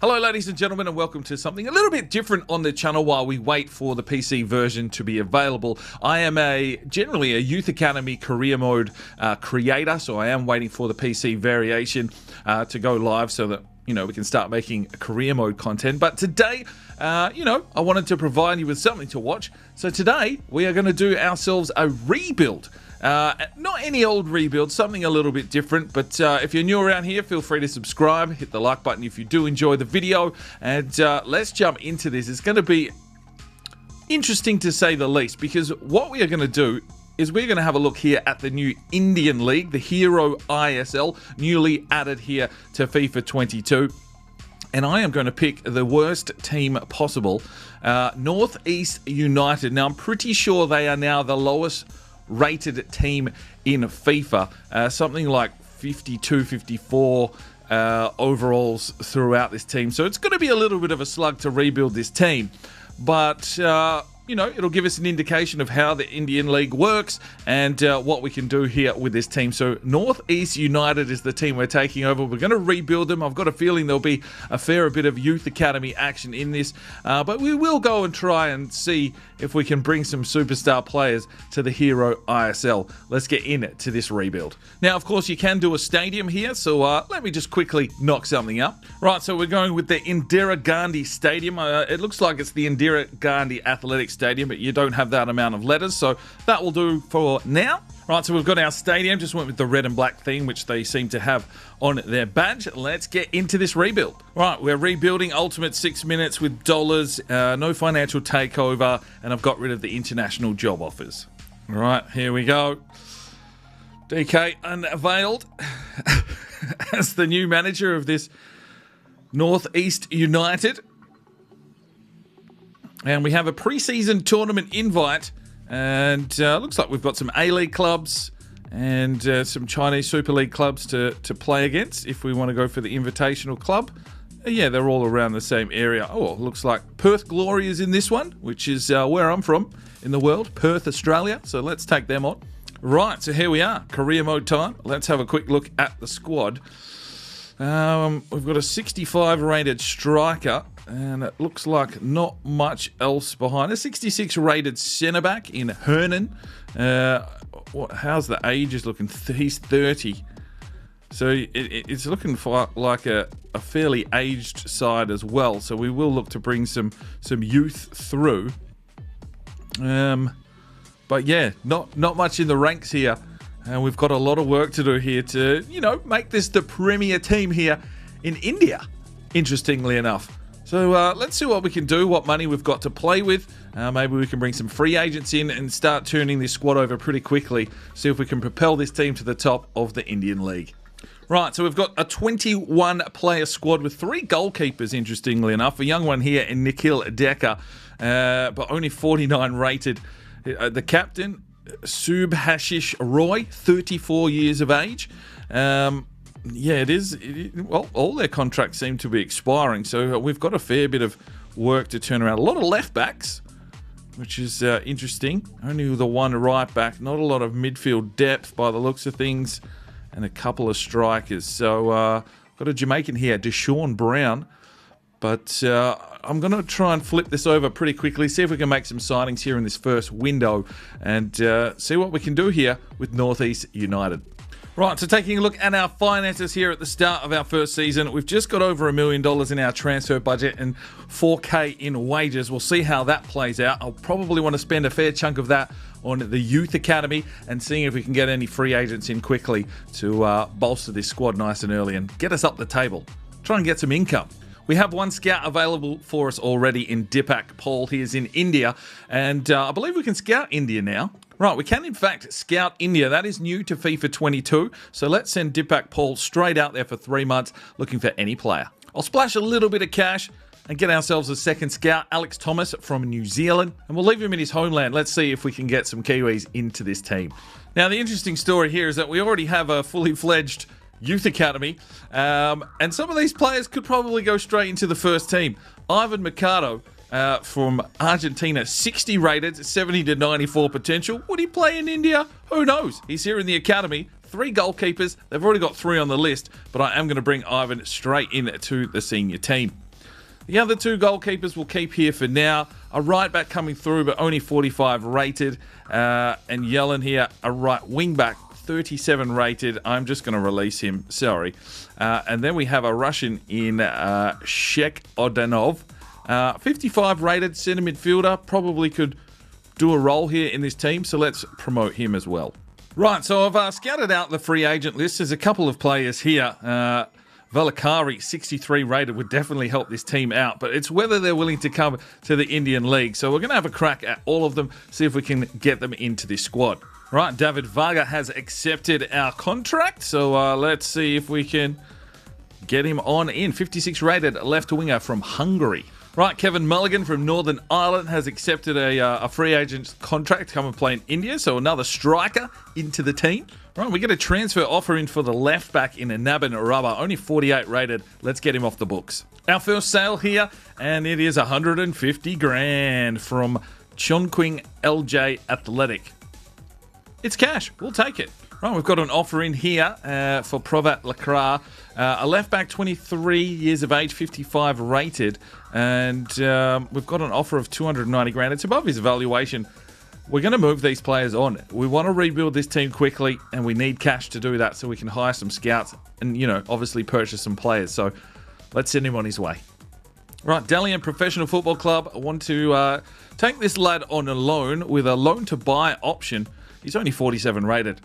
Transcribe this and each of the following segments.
Hello ladies and gentlemen, and welcome to something a little bit different on the channel while we wait for the PC version to be available. I am generally a Youth Academy career mode creator, so I am waiting for the PC variation to go live so that we can start making career mode content. But today, I wanted to provide you with something to watch. So today we are going to do ourselves a rebuild. Not any old rebuild, something a little bit different, but if you're new around here, feel free to subscribe, hit the like button if you do enjoy the video, and let's jump into this. It's going to be interesting to say the least, because what we are going to do is we're going to have a look here at the new Indian League, the Hero ISL, newly added here to FIFA 22. And I am going to pick the worst team possible, NorthEast United. Now, I'm pretty sure they are now the lowest rated team in FIFA, something like 52, 54 overalls throughout this team. So it's going to be a little bit of a slug to rebuild this team, but it'll give us an indication of how the Indian League works and what we can do here with this team. So NorthEast United is the team we're taking over. We're going to rebuild them. I've got a feeling there'll be a fair bit of Youth Academy action in this, but we will go and try and see if we can bring some superstar players to the Hero ISL. Let's get into this rebuild. Now, of course, you can do a stadium here, so let me just quickly knock something up. Right, so we're going with the Indira Gandhi Stadium. It looks like it's the Indira Gandhi Athletics Stadium, but you don't have that amount of letters, so that will do for now. Right, so we've got our stadium, just went with the red and black theme, which they seem to have on their badge. Let's get into this rebuild. Right, we're rebuilding Ultimate 6 minutes with dollars, no financial takeover, and I've got rid of the international job offers. Right, here we go. DK unveiled as the new manager of this NorthEast United. And we have a pre-season tournament invite, and looks like we've got some A-League clubs and some Chinese Super League clubs to play against if we want to go for the Invitational Club. Yeah, they're all around the same area. Oh, looks like Perth Glory is in this one, which is where I'm from in the world, Perth, Australia. So let's take them on. Right, so here we are, career mode time. Let's have a quick look at the squad. We've got a 65 rated striker, and it looks like not much else behind. A 66 rated centre back in Hernan. How's the age is looking? He's 30. So it's looking for like a fairly aged side as well. So we will look to bring some youth through. But yeah, not much in the ranks here. And we've got a lot of work to do here to, make this the premier team here in India, interestingly enough. So let's see what we can do, what money we've got to play with. Maybe we can bring some free agents in and start turning this squad over pretty quickly. See if we can propel this team to the top of the Indian League. Right, so we've got a 21-player squad with 3 goalkeepers, interestingly enough. A young one here in Nikhil Decker, but only 49 rated. The captain, Subhashish Roy, 34 years of age. Yeah, it is. Well, all their contracts seem to be expiring, so we've got a fair bit of work to turn around. A lot of left backs, which is interesting. Only the one right back. Not a lot of midfield depth by the looks of things, and a couple of strikers. So got a Jamaican here, Deshaun Brown. But I'm going to try and flip this over pretty quickly, see if we can make some signings here in this first window, and see what we can do here with NorthEast United. Right, so taking a look at our finances here at the start of our first season, we've just got over $1 million in our transfer budget and 4K in wages. We'll see how that plays out. I'll probably want to spend a fair chunk of that on the Youth Academy and seeing if we can get any free agents in quickly to bolster this squad nice and early and get us up the table. Try and get some income. We have one scout available for us already in Deepak Paul. He is in India, and I believe we can scout India now. Right, we can in fact scout India. That is new to FIFA 22. So let's send Deepak Paul straight out there for 3 months looking for any player. I'll splash a little bit of cash and get ourselves a second scout, Alex Thomas from New Zealand. And we'll leave him in his homeland. Let's see if we can get some Kiwis into this team. Now, the interesting story here is that we already have a fully fledged Youth Academy. And some of these players could probably go straight into the first team. Ivan Mercado from Argentina, 60 rated, 70 to 94 potential. Would he play in India? Who knows? He's here in the academy. 3 goalkeepers. They've already got 3 on the list, but I am going to bring Ivan straight into the senior team. The other two goalkeepers we'll keep here for now. A right back coming through, but only 45 rated. And Yellen here, a right wing back, 37 rated. I'm just going to release him. Sorry. And then we have a Russian in Shek Odanov. 55 rated centre midfielder. Probably could do a role here in this team. So let's promote him as well. Right, so I've scouted out the free agent list. There's a couple of players here. Valakari, 63 rated, would definitely help this team out, but it's whether they're willing to come to the Indian League. So we're going to have a crack at all of them, see if we can get them into this squad. Right, David Varga has accepted our contract, so let's see if we can get him on in. 56 rated left winger from Hungary. Right, Kevin Mulligan from Northern Ireland has accepted a free agent contract to come and play in India, so another striker into the team. Right, we get a transfer offer in for the left back in Nabin Rubber, only 48 rated. Let's get him off the books. Our first sale here, and it is 150 grand from Chongqing LJ Athletic. It's cash. We'll take it. Right, we've got an offer in here for Provat Lakra, a left back, 23 years of age, 55 rated, and we've got an offer of 290 grand. It's above his evaluation. We're going to move these players on. We want to rebuild this team quickly, and we need cash to do that so we can hire some scouts and, you know, obviously purchase some players. So let's send him on his way. Right, Dalian Professional Football Club. I want to take this lad on a loan with a loan-to-buy option. He's only 47 rated.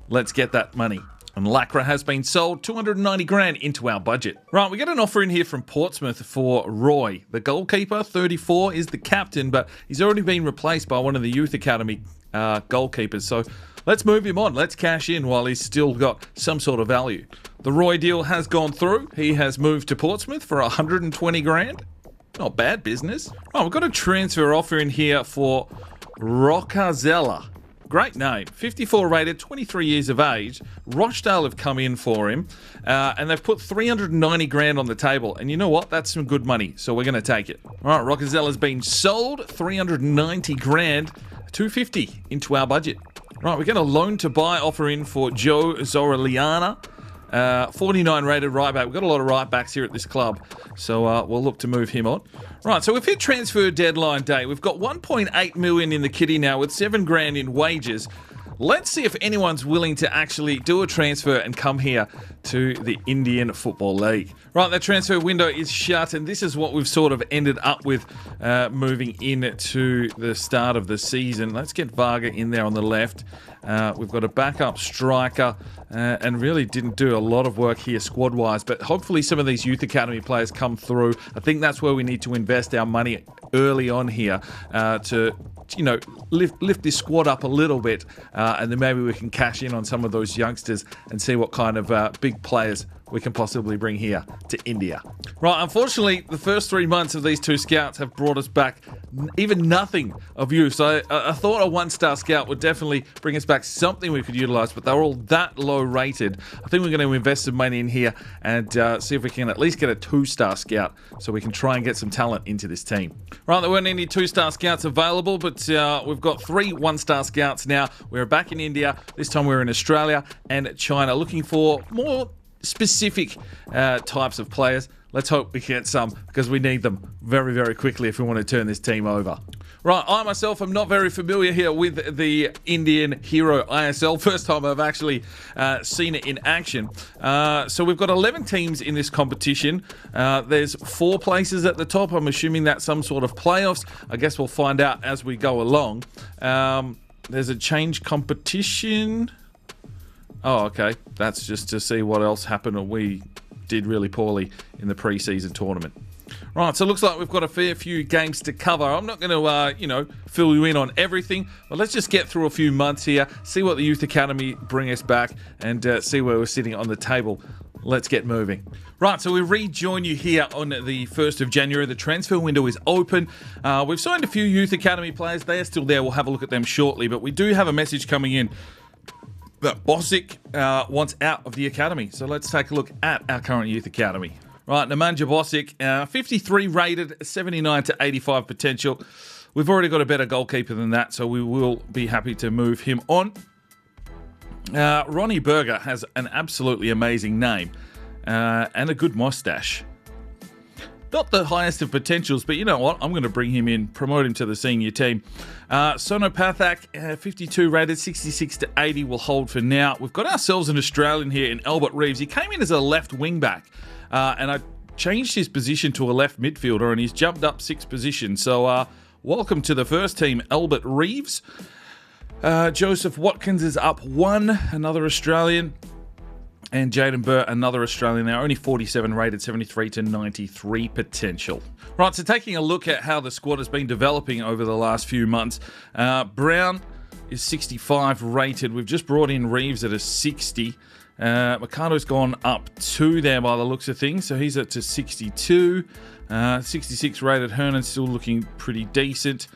Let's get that money. And Lacra has been sold, 290 grand into our budget. Right, we get an offer in here from Portsmouth for Roy. The goalkeeper, 34, is the captain, but he's already been replaced by one of the Youth Academy goalkeepers. So let's move him on. Let's cash in while he's still got some sort of value. The Roy deal has gone through. He has moved to Portsmouth for 120 grand. Not bad business. Right, we've got a transfer offer in here for Rocazella. Great name. 54 rated, 23 years of age. Rochdale have come in for him, and they've put 390 grand on the table. And you know what? That's some good money, so we're going to take it. All right, Rockazella's been sold, 390 grand, 250 into our budget. Right, we get a loan-to-buy offer in for Joe Zoriliana. 49 rated right back. We've got a lot of right backs here at this club, so we'll look to move him on. Right, so we've hit transfer deadline day. We've got 1.8 million in the kitty now with 7 grand in wages. Let's see if anyone's willing to actually do a transfer and come here to the Indian Football League. Right, the transfer window is shut, and this is what we've sort of ended up with moving into the start of the season. Let's get Varga in there on the left. We've got a backup striker and really didn't do a lot of work here squad-wise, but hopefully some of these Youth Academy players come through. I think that's where we need to invest our money early on here to, you know, lift this squad up a little bit, and then maybe we can cash in on some of those youngsters and see what kind of big players we can possibly bring here to India. Right, unfortunately, the first 3 months of these two scouts have brought us back even nothing of use. I thought a 1-star scout would definitely bring us back something we could utilize, but they're all that low rated. I think we're going to invest some money in here and see if we can at least get a 2-star scout so we can try and get some talent into this team. Right, there weren't any 2-star scouts available, but we've got 3 1-star scouts now. We're back in India. This time we're in Australia and China, looking for more specific types of players. Let's hope we get some, because we need them very, very quickly if we want to turn this team over. Right, I myself am not very familiar here with the Indian Hero ISL. First time I've actually seen it in action. So we've got 11 teams in this competition. There's 4 places at the top. I'm assuming that's some sort of playoffs. I guess we'll find out as we go along. There's a change competition. Oh, okay. That's just to see what else happened, or we did really poorly in the pre-season tournament. Right, so it looks like we've got a fair few games to cover. I'm not going to, fill you in on everything, but let's just get through a few months here, see what the Youth Academy bring us back, and see where we're sitting on the table. Let's get moving. Right, so we rejoin you here on the 1st of January. The transfer window is open. We've signed a few Youth Academy players. They are still there. We'll have a look at them shortly, but we do have a message coming in that Bosic wants out of the academy. So let's take a look at our current Youth Academy. Right, Nemanja Bosic, 53 rated, 79 to 85 potential. We've already got a better goalkeeper than that, so we will be happy to move him on. Ronnie Berger has an absolutely amazing name and a good mustache. not the highest of potentials, but you know what? I'm going to bring him in, promote him to the senior team. Sono Pathak, 52 rated, 66 to 80 will hold for now. We've got ourselves an Australian here in Albert Reeves. He came in as a left wing back, and I changed his position to a left midfielder, and he's jumped up 6 positions. So welcome to the first team, Albert Reeves. Joseph Watkins is up 1, another Australian. And Jaden Burr, another Australian now, only 47 rated, 73 to 93 potential. Right, so taking a look at how the squad has been developing over the last few months. Brown is 65 rated. We've just brought in Reeves at a 60. Mikado's gone up 2 there by the looks of things, so he's at to 62. 66 rated. Hernan's still looking pretty decent.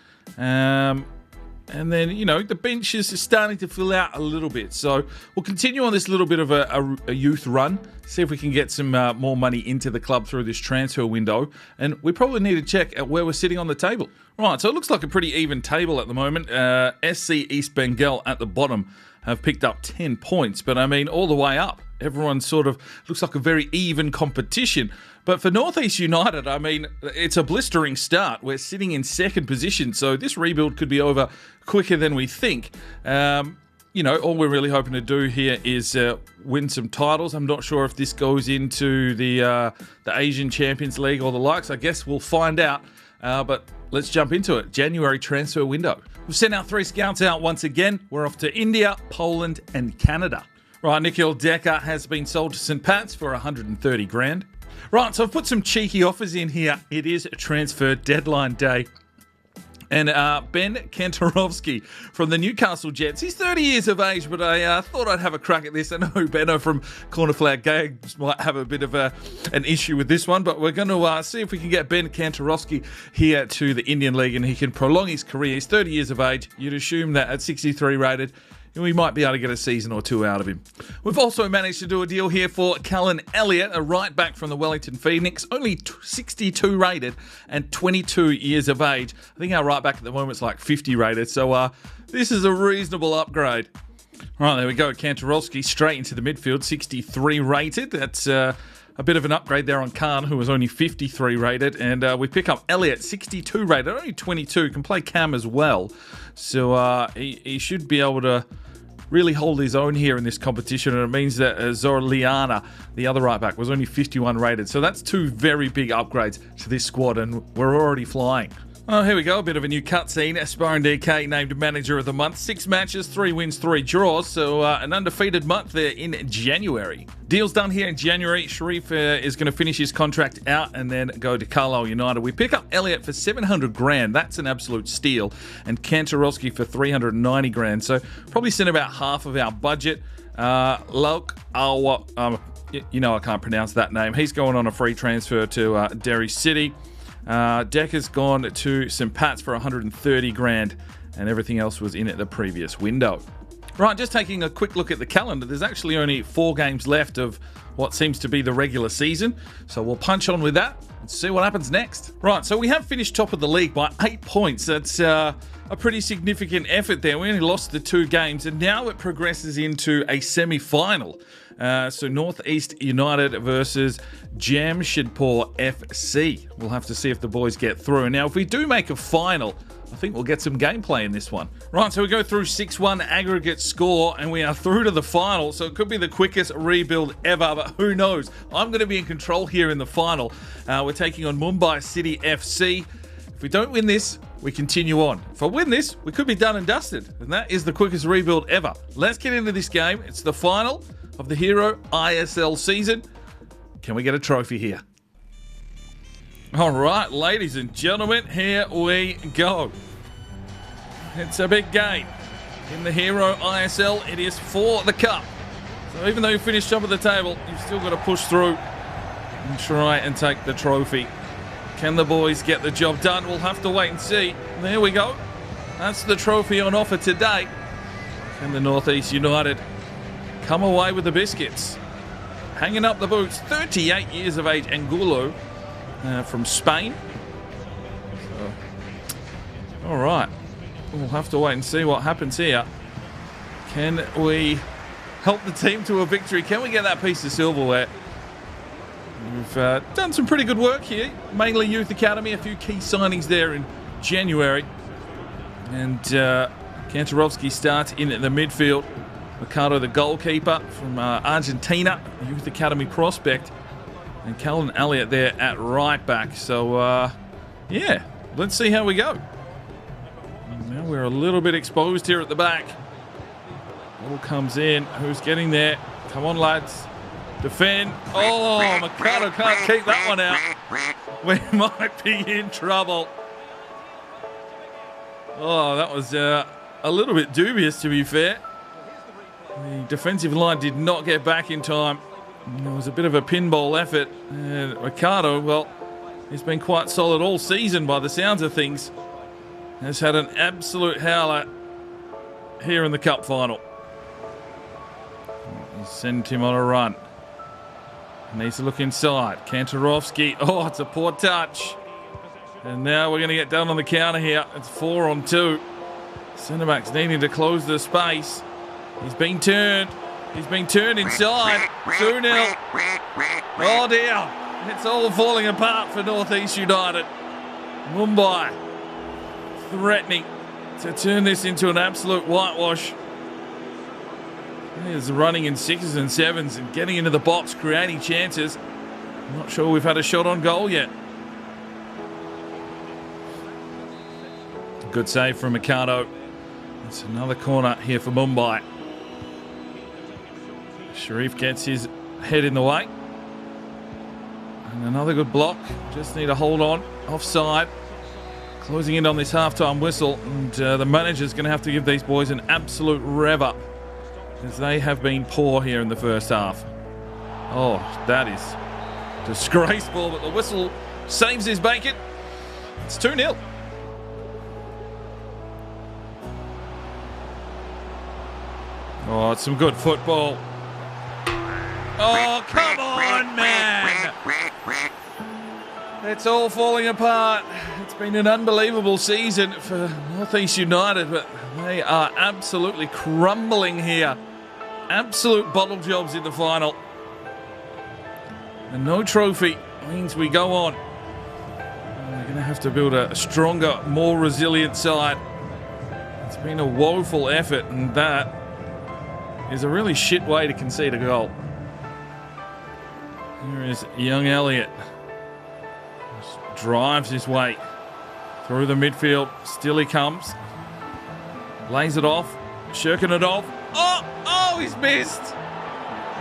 And then, you know, the bench is starting to fill out a little bit. So we'll continue on this little bit of a youth run, see if we can get some more money into the club through this transfer window. And we probably need to check at where we're sitting on the table. Right, so it looks like a pretty even table at the moment. SC East Bengal at the bottom have picked up 10 points. But, I mean, all the way up, everyone sort of looks like a very even competition. But for NorthEast United, I mean, it's a blistering start. We're sitting in 2nd position, so this rebuild could be over quicker than we think. You know, all we're really hoping to do here is win some titles. I'm not sure if this goes into the Asian Champions League or the likes. I guess we'll find out. But let's jump into it. January transfer window. We've sent our 3 scouts out once again. We're off to India, Poland, and Canada. Right, Nikhil Decker has been sold to St. Pat's for 130 grand. Right, so I've put some cheeky offers in here. It is transfer deadline day. And Ben Kantarovski from the Newcastle Jets. He's 30 years of age, but I thought I'd have a crack at this. I know Benno from Cornerflag Games might have a bit of an issue with this one, but we're going to see if we can get Ben Kantarovski here to the Indian League and he can prolong his career. He's 30 years of age. You'd assume that at 63 rated, we might be able to get a season or 2 out of him. We've also managed to do a deal here for Callan Elliott, a right back from the Wellington Phoenix, only 62 rated and 22 years of age. I think our right back at the moment is like 50 rated, so this is a reasonable upgrade. Right, there we go. Kantarovski straight into the midfield, 63 rated. That's a bit of an upgrade there on Khan, who was only 53 rated. And we pick up Elliott, 62 rated, only 22, can play cam as well. So he should be able to really hold his own here in this competition. And it means that Zorliana, the other right back, was only 51 rated. So that's 2 very big upgrades to this squad, and we're already flying. Oh, here we go. A bit of a new cutscene. Sparring DK named Manager of the Month. 6 matches, 3 wins, 3 draws. So an undefeated month there in January. Deal's done here in January. Sharif is going to finish his contract out and then go to Carlisle United. We pick up Elliott for 700 grand. That's an absolute steal. And Kantarovski for 390 grand. So probably sent about half of our budget. Lok Awa, you know I can't pronounce that name. He's going on a free transfer to Derry City. Decker's gone to St. Pat's for 130 grand, and everything else was in at the previous window. Right, just taking a quick look at the calendar, there's actually only 4 games left of what seems to be the regular season, so we'll punch on with that and see what happens next. Right, so we have finished top of the league by 8 points. That's a pretty significant effort there. We only lost the 2 games, and now it progresses into a semi-final. So NorthEast United versus Jamshedpur FC. We'll have to see if the boys get through. Now, if we do make a final, I think we'll get some gameplay in this one. Right, so we go through 6-1 aggregate score, and we are through to the final. So it could be the quickest rebuild ever, but who knows? I'm going to be in control here in the final. We're taking on Mumbai City FC. If we don't win this, we continue on. If I win this, we could be done and dusted. And that is the quickest rebuild ever. Let's get into this game. It's the final of the Hero ISL season. Can we get a trophy here? All right, ladies and gentlemen, here we go. It's a big game. In the Hero ISL, it is for the cup. So even though you finished top of the table, you've still got to push through and try and take the trophy. Can the boys get the job done? We'll have to wait and see. There we go. That's the trophy on offer today. Can the NorthEast United come away with the biscuits? Hanging up the boots, 38 years of age, Angulo from Spain. So, all right. We'll have to wait and see what happens here. Can we help the team to a victory? Can we get that piece of silverware? We've done some pretty good work here, mainly Youth Academy, a few key signings there in January. And Kantarovski starts in at the midfield. Ricardo, the goalkeeper from Argentina, Youth Academy prospect. And Callan Elliott there at right back. So, yeah, let's see how we go. Now we're a little bit exposed here at the back. Ball comes in. Who's getting there? Come on, lads. Defend. Oh, Mikado can't keep that one out. We might be in trouble. Oh, that was a little bit dubious, to be fair. The defensive line did not get back in time. It was a bit of a pinball effort. And Ricardo, well, he's been quite solid all season by the sounds of things. Has had an absolute howler here in the cup final. He sent him on a run. Needs to look inside. Kantarovski. Oh, it's a poor touch. And now we're going to get down on the counter here. It's 4-on-2. Centre-back's needing to close the space. He's been turned. He's been turned inside. 2-0. Oh, dear. It's all falling apart for NorthEast United. Mumbai threatening to turn this into an absolute whitewash. He's running in 6s and 7s and getting into the box, creating chances. I'm not sure we've had a shot on goal yet. Good save from Mikado. It's another corner here for Mumbai. Sharif gets his head in the way. And another good block. Just need to hold on. Offside. Closing in on this halftime whistle. And the manager's going to have to give these boys an absolute rev up, as they have been poor here in the first half. Oh, that is disgraceful, but the whistle saves his bacon. It's 2-0. Oh, it's some good football. Oh, come on, man. It's all falling apart. It's been an unbelievable season for NorthEast United, but they are absolutely crumbling here. Absolute bottle jobs in the final. And no trophy means we go on. We're going to have to build a stronger, more resilient side. It's been a woeful effort, and that is a really shit way to concede a goal. Here is young Elliott. Just drives his way through the midfield. Still he comes. Lays it off. Shirking it off. Oh, he's missed.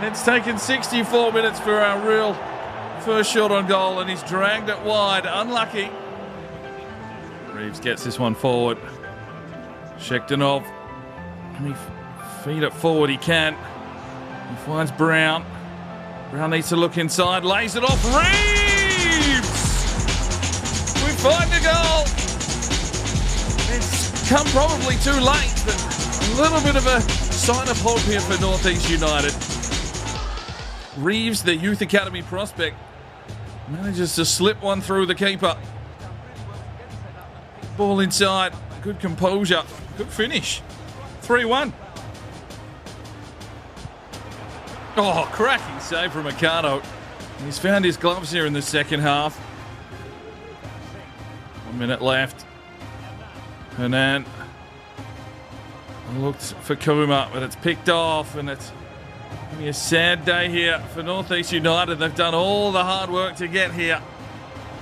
It's taken 64 minutes for our real first shot on goal, and he's dragged it wide. Unlucky. Reeves gets this one forward. Shektanov. Can he feed it forward? He can. He finds Brown. Brown needs to look inside. Lays it off. Reeves! We find a goal. It's come probably too late, but a little bit of a sign of hope here for NorthEast United. Reeves, the Youth Academy prospect, manages to slip one through the keeper. Ball inside. Good composure. Good finish. 3-1. Oh, cracking save from Mikado. He's found his gloves here in the second half. 1 minute left. Hernan looked for Kuma, but it's picked off, and it's going to be a sad day here for NorthEast United. They've done all the hard work to get here,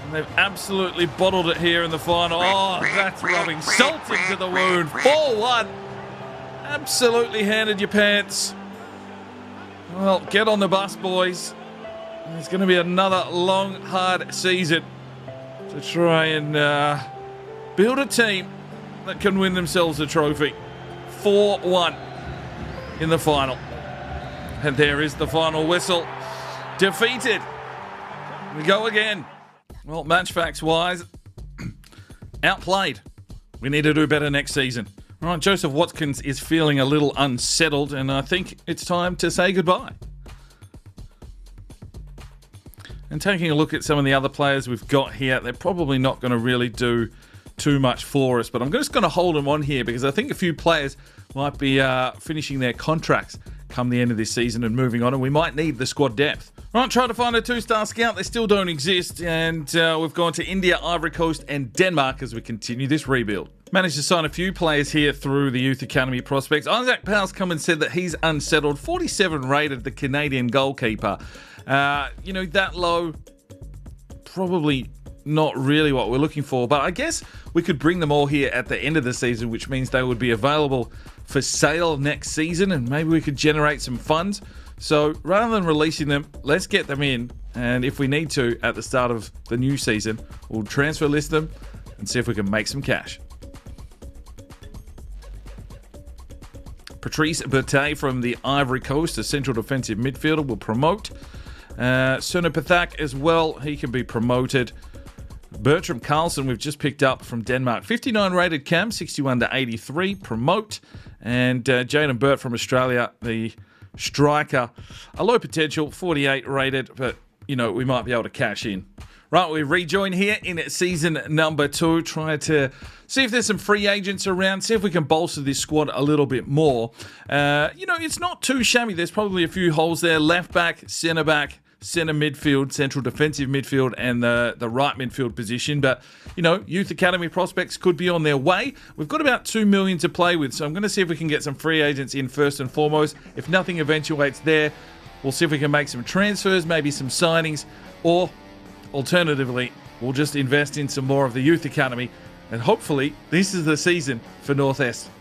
and they've absolutely bottled it here in the final. Oh, that's rubbing salt into the wound. 4-1. Absolutely handed your pants. Well, get on the bus, boys. It's going to be another long, hard season to try and build a team that can win themselves a trophy. 4-1 in the final. And there is the final whistle. Defeated. We go again. Well, match facts wise, outplayed. We need to do better next season. All right, Joseph Watkins is feeling a little unsettled, and I think it's time to say goodbye. And taking a look at some of the other players we've got here, they're probably not going to really do too much for us, but I'm just going to hold them on here because I think a few players might be finishing their contracts come the end of this season and moving on, and we might need the squad depth. Right, trying to find a 2-star scout. They still don't exist. And we've gone to India, Ivory Coast and Denmark as we continue this rebuild. Managed to sign a few players here through the Youth Academy prospects. Isaac Powell's come and said that he's unsettled. 47 rated, the Canadian goalkeeper. That low, probably not really what we're looking for. But I guess we could bring them all here at the end of the season, which means they would be available for sale next season. And maybe we could generate some funds. So rather than releasing them, let's get them in. And if we need to, at the start of the new season, we'll transfer list them and see if we can make some cash. Patrice Berthet from the Ivory Coast, a central defensive midfielder, will promote. Suna Pathak as well, he can be promoted. Bertram Carlson, we've just picked up from Denmark. 59 rated cam, 61 to 83, promote. And Jaden Burt from Australia, the striker, a low potential, 48 rated, but, we might be able to cash in. Right, we rejoin here in season number 2, trying to see if there's some free agents around, see if we can bolster this squad a little bit more. It's not too shabby. There's probably a few holes there. Left back, centre midfield, central defensive midfield, and the right midfield position. But, Youth Academy prospects could be on their way. We've got about 2 million to play with, so I'm going to see if we can get some free agents in first and foremost. If nothing eventuates there, we'll see if we can make some transfers, maybe some signings, or alternatively, we'll just invest in some more of the Youth Academy, and hopefully this is the season for Northeast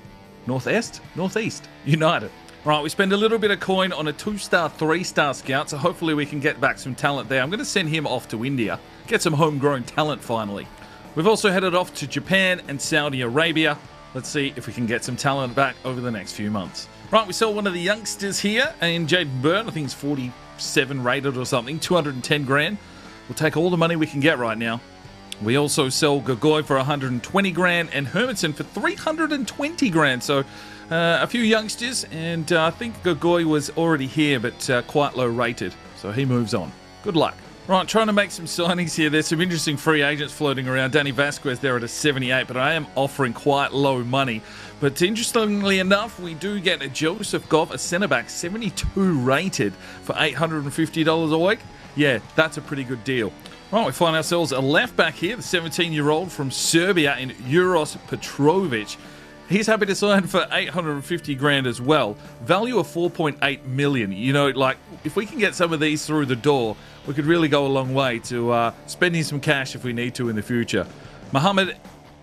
United. Right, we spend a little bit of coin on a 2-star, 3-star scout, so hopefully we can get back some talent there. I'm going to send him off to India, get some homegrown talent finally. We've also headed off to Japan and Saudi Arabia. Let's see if we can get some talent back over the next few months. Right, we saw one of the youngsters here in Jaden Burt. I think he's 47 rated or something, 210 grand. We'll take all the money we can get right now. We also sell Gogoy for 120 grand and Hermanson for 320 grand. So a few youngsters, and I think Gogoy was already here, but quite low rated. So he moves on. Good luck. Right, trying to make some signings here. There's some interesting free agents floating around. Danny Vasquez there at a 78, but I am offering quite low money. But interestingly enough, we do get a Joseph Goff, a centre-back, 72 rated for $850 a week. Yeah, that's a pretty good deal. Right, we find ourselves a left-back here, the 17-year-old from Serbia in Uros Petrovic. He's happy to sign for 850 grand as well. Value of 4.8 million. If we can get some of these through the door, we could really go a long way to spending some cash if we need to in the future. Mohammed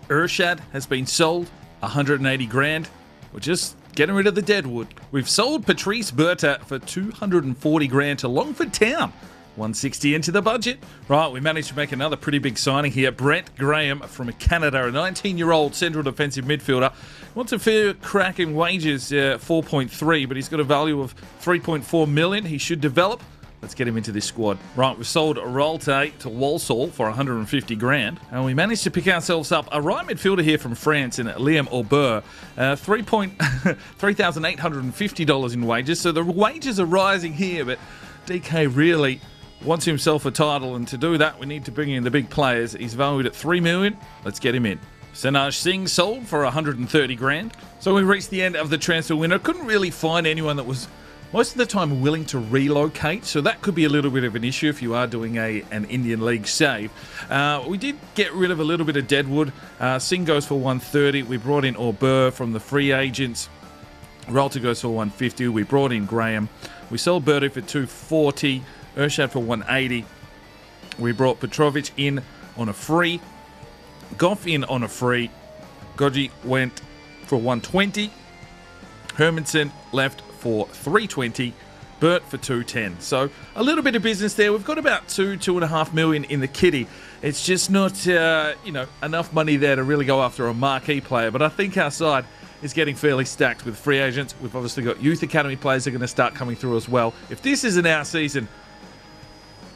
Urshad has been sold, 180 grand. We're just getting rid of the deadwood. We've sold Patrice Berta for 240 grand to Longford Town. 160 into the budget. Right, we managed to make another pretty big signing here. Brent Graham from Canada, a 19-year-old central defensive midfielder. Wants a fair crack in wages, 4.3, but he's got a value of 3.4 million. He should develop. Let's get him into this squad. Right, we've sold Rolte to Walsall for 150 grand. And we managed to pick ourselves up a right midfielder here from France in Liam Aubert. $3,850 in wages. So the wages are rising here, but DK really wants himself a title, and to do that, we need to bring in the big players. He's valued at $3 million. Let's get him in. Sanaj Singh sold for 130 grand. So we reached the end of the transfer window. Couldn't really find anyone that was most of the time willing to relocate, so that could be a little bit of an issue if you are doing an Indian League save. We did get rid of a little bit of deadwood. Singh goes for 130. We brought in Aubert from the free agents. Rolter goes for 150. We brought in Graham. We sold Berto for 240. Urshad for 180. We brought Petrovic in on a free. Goff in on a free. Goji went for 120. Hermanson left for 320. Burt for 210. So a little bit of business there. We've got about 2.5 million in the kitty. It's just not enough money there to really go after a marquee player. But I think our side is getting fairly stacked with free agents. We've obviously got Youth Academy players that are going to start coming through as well. If this isn't our season,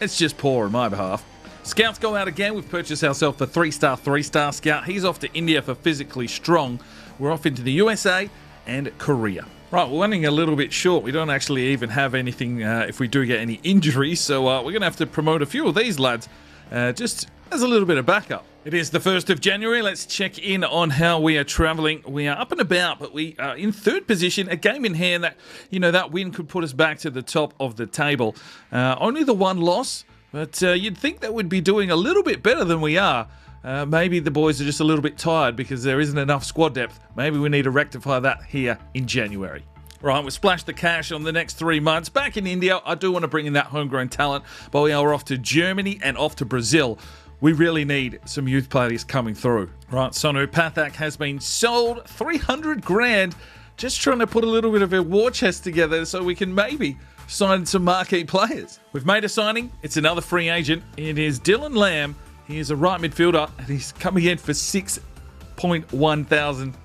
it's just poor on my behalf. Scouts go out again. We've purchased ourselves a 3-star scout. He's off to India for physically strong. We're off into the USA and Korea. Right, we're running a little bit short. We don't actually even have anything if we do get any injuries. So we're going to have to promote a few of these lads just as a little bit of backup. It is the 1st of January. Let's check in on how we are travelling. We are up and about, but we are in third position, a game in hand that, that win could put us back to the top of the table. Only the one loss, but you'd think that we'd be doing a little bit better than we are. Maybe the boys are just a little bit tired because there isn't enough squad depth. Maybe we need to rectify that here in January. Right, we've splashed the cash on the next 3 months. Back in India, I do want to bring in that homegrown talent, but we are off to Germany and off to Brazil. We really need some youth players coming through. Right, Sonu Pathak has been sold 300 grand, just trying to put a little bit of a war chest together so we can maybe sign some marquee players. We've made a signing. It's another free agent. It is Dylan Lamb. He is a right midfielder, and he's coming in for 6.1 thousand.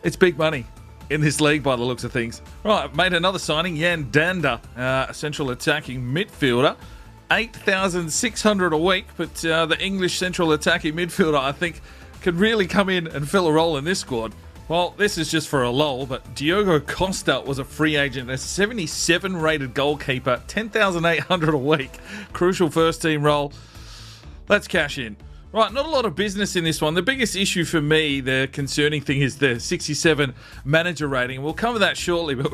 It's big money in this league by the looks of things. Right, I've made another signing. Jan Danda, a central attacking midfielder. 8,600 a week, but the English central attacking midfielder, I think, could really come in and fill a role in this squad. Well, this is just for a lull, but Diogo Costa was a free agent, a 77 rated goalkeeper, 10,800 a week. Crucial first team role. Let's cash in. Right, not a lot of business in this one. The biggest issue for me, the concerning thing, is the 67 manager rating. We'll cover that shortly, but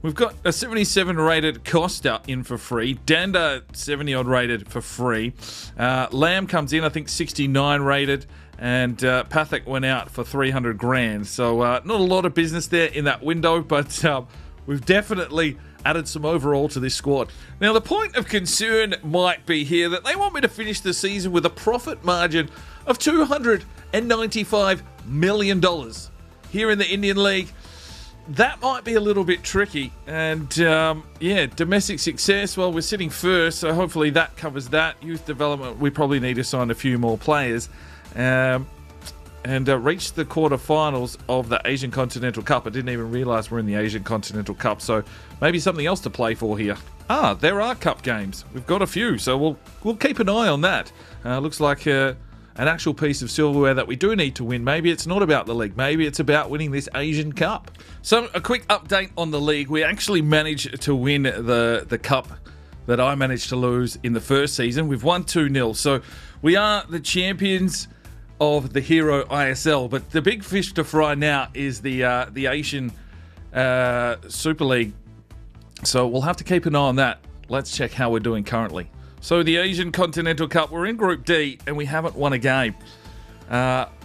we've got a 77 rated Costa in for free. Danda 70 odd rated for free. Lamb comes in, I think 69 rated, and Pathak went out for 300 grand. So not a lot of business there in that window, but we've definitely added some overall to this squad. Now, the point of concern might be here that they want me to finish the season with a profit margin of $295 million here in the Indian League. That might be a little bit tricky. And, domestic success, well, we're sitting first, so hopefully that covers that. Youth development, we probably need to sign a few more players. And reached the quarterfinals of the Asian Continental Cup. I didn't even realise we're in the Asian Continental Cup, so maybe something else to play for here. There are cup games. We've got a few, so we'll keep an eye on that. Looks like an actual piece of silverware that we do need to win. Maybe it's not about the league. Maybe it's about winning this Asian Cup. So a quick update on the league. We actually managed to win the cup that I managed to lose in the first season. We've won 2-0, so we are the champions of the Hero ISL, but the big fish to fry now is the Asian Super League. So we'll have to keep an eye on that. Let's check how we're doing currently. So the Asian Continental Cup, we're in Group D and we haven't won a game.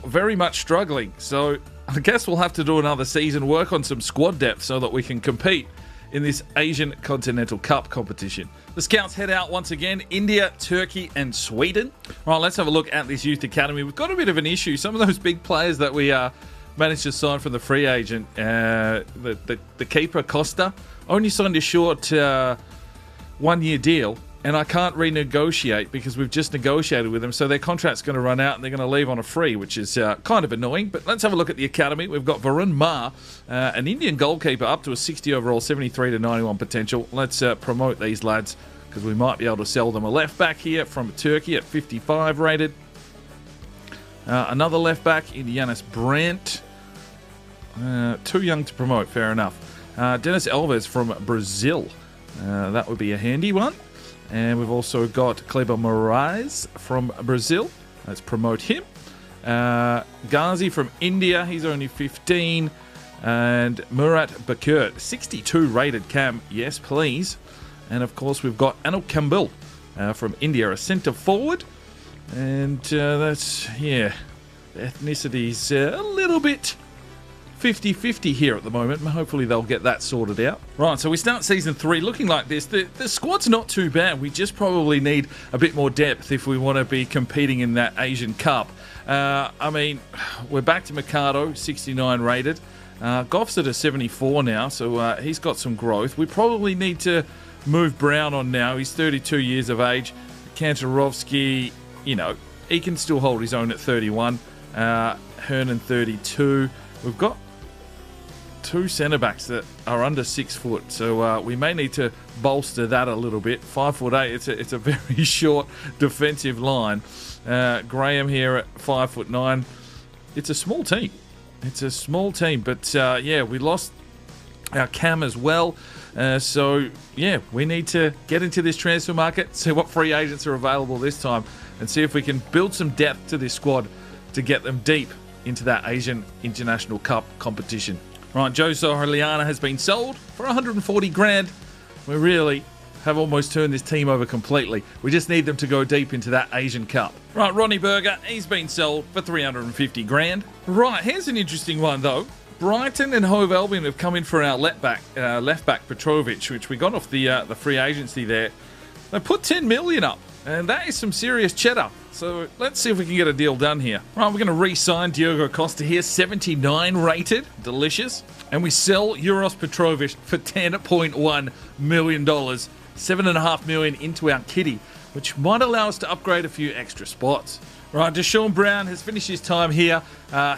Very much struggling. So I guess we'll have to do another season, work on some squad depth so that we can compete in this Asian Continental Cup competition. The scouts head out once again, India, Turkey and Sweden. Right, let's have a look at this youth academy. We've got a bit of an issue. Some of those big players that we managed to sign from the free agent, the keeper Costa, only signed a short 1-year deal, and I can't renegotiate because we've just negotiated with them, so their contract's going to run out and they're going to leave on a free, which is kind of annoying. But let's have a look at the academy. We've got Varun Ma, an Indian goalkeeper, up to a 60 overall, 73 to 91 potential. Let's promote these lads because we might be able to sell them. A left back here from Turkey at 55 rated. Another left back, Indiana's Brandt. Too young to promote, fair enough. Dennis Alves from Brazil. That would be a handy one. And we've also got Kleber Moraes from Brazil. Let's promote him. Ghazi from India. He's only 15. And Murat Bakurt, 62 rated cam. Yes, please. And, of course, we've got Anil Kambil from India, a centre forward. And that's, the ethnicity's a little bit 50-50 here at the moment. Hopefully they'll get that sorted out. Right, so we start Season 3 looking like this. The squad's not too bad. We just probably need a bit more depth if we want to be competing in that Asian Cup. We're back to Mikado, 69 rated. Goff's at a 74 now, so he's got some growth. We probably need to move Brown on now. He's 32 years of age. Kantarovsky, he can still hold his own at 31. Hernan, 32. We've got 2 centre-backs that are under 6 foot, so we may need to bolster that a little bit. 5'8", it's a very short defensive line. Graham here at 5'9". It's a small team. But we lost our cam as well. We need to get into this transfer market, see what free agents are available this time. and see if we can build some depth to this squad to get them deep into that Asian International Cup competition. Right, Joe Soriano has been sold for 140 grand. We really have almost turned this team over completely. We just need them to go deep into that Asian Cup. Right, Ronnie Berger, he's been sold for 350 grand. Right, here's an interesting one though. Brighton and Hove Albion have come in for our left back Petrovic, which we got off the free agency there. They put 10 million up, and that is some serious cheddar. So let's see if we can get a deal done here. Right, we're going to re-sign Diogo Costa here, 79 rated, delicious. And we sell Uros Petrovic for $10.1 million, $7.5 million into our kitty, which might allow us to upgrade a few extra spots. Right, Deshaun Brown has finished his time here.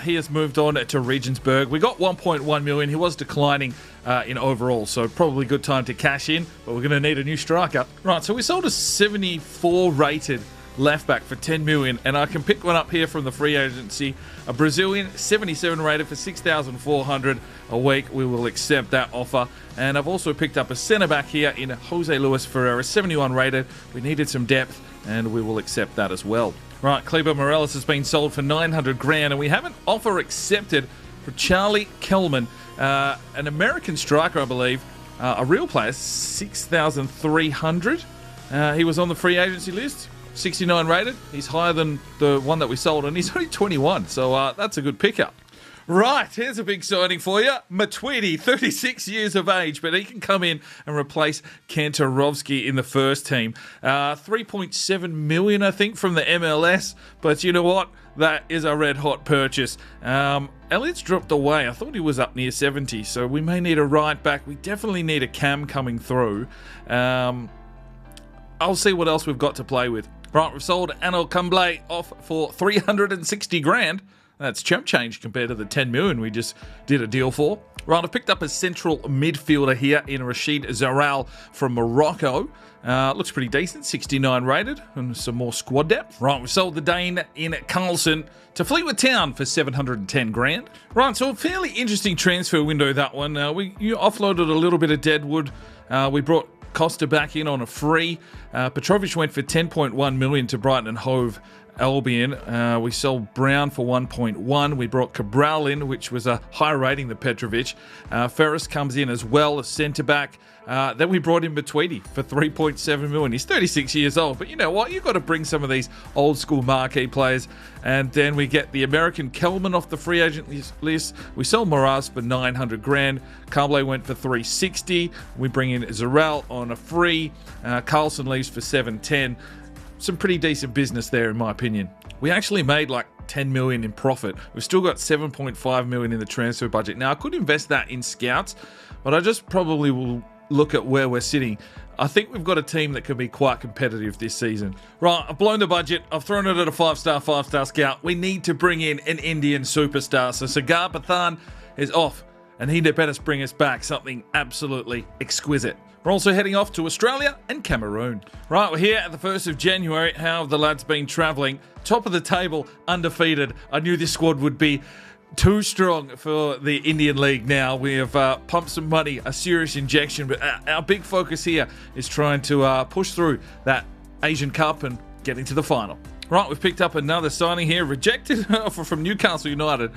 He has moved on to Regensburg. We got 1.1 million. He was declining in overall, so probably good time to cash in, but we're going to need a new striker. Right, so we sold a 74 rated left back for 10 million, and I can pick one up here from the free agency. A Brazilian, 77 rated for 6,400 a week. We will accept that offer. And I've also picked up a centre back here in Jose Luis Ferreira, 71 rated. We needed some depth, and we will accept that as well. Right, Kleber Morales has been sold for 900 grand, and we have an offer accepted for Charlie Kellman, an American striker, I believe, a real player, 6,300. He was on the free agency list, 69 rated. He's higher than the one that we sold, and he's only 21, so that's a good pickup. Right, here's a big signing for you. Matuidi, 36 years of age, but he can come in and replace Kantarovsky in the first team. 3.7 million, I think, from the MLS, but you know what? That is a red-hot purchase. Elliott's dropped away. I thought he was up near 70, so we may need a right back. We definitely need a cam coming through. I'll see what else we've got to play with. Right, we've sold Anil Kumble off for 360 grand. That's chump change compared to the 10 million we just did a deal for. Right, I've picked up a central midfielder here in Rashid Zaral from Morocco. Looks pretty decent, 69 rated, and some more squad depth. Right, we sold the Dane in Carlson to Fleetwood Town for 710 grand. Right, so a fairly interesting transfer window, that one. You offloaded a little bit of deadwood. We brought Costa back in on a free. Petrovic went for 10.1 million to Brighton and Hove Albion. We sold Brown for 1.1. We brought Cabral in, which was a higher rating than Petrovic. Ferris comes in as well, a centre-back. Then we brought in Matuidi for 3.7 million. He's 36 years old, but you know what? You've got to bring some of these old-school marquee players. And then we get the American Kellman off the free agent list. We sell Moraz for 900 grand. Kumble went for 360. We bring in Zaral on a free. Carlson leaves for 710. Some pretty decent business there, in my opinion. We actually made like 10 million in profit. We've still got 7.5 million in the transfer budget. Now, I could invest that in scouts, but I just probably will look at where we're sitting. I think we've got a team that can be quite competitive this season. Right, I've blown the budget. I've thrown it at a 5-star scout. We need to bring in an Indian superstar. So Sagar Pathan is off, and he better bring us back something absolutely exquisite. We're also heading off to Australia and Cameroon. Right, we're here at the 1st of January. How have the lads been travelling? Top of the table, undefeated. I knew this squad would be too strong for the Indian League now. We have pumped some money, a serious injection, but our big focus here is trying to push through that Asian Cup and getting to the final. Right, we've picked up another signing here, rejected offer from Newcastle United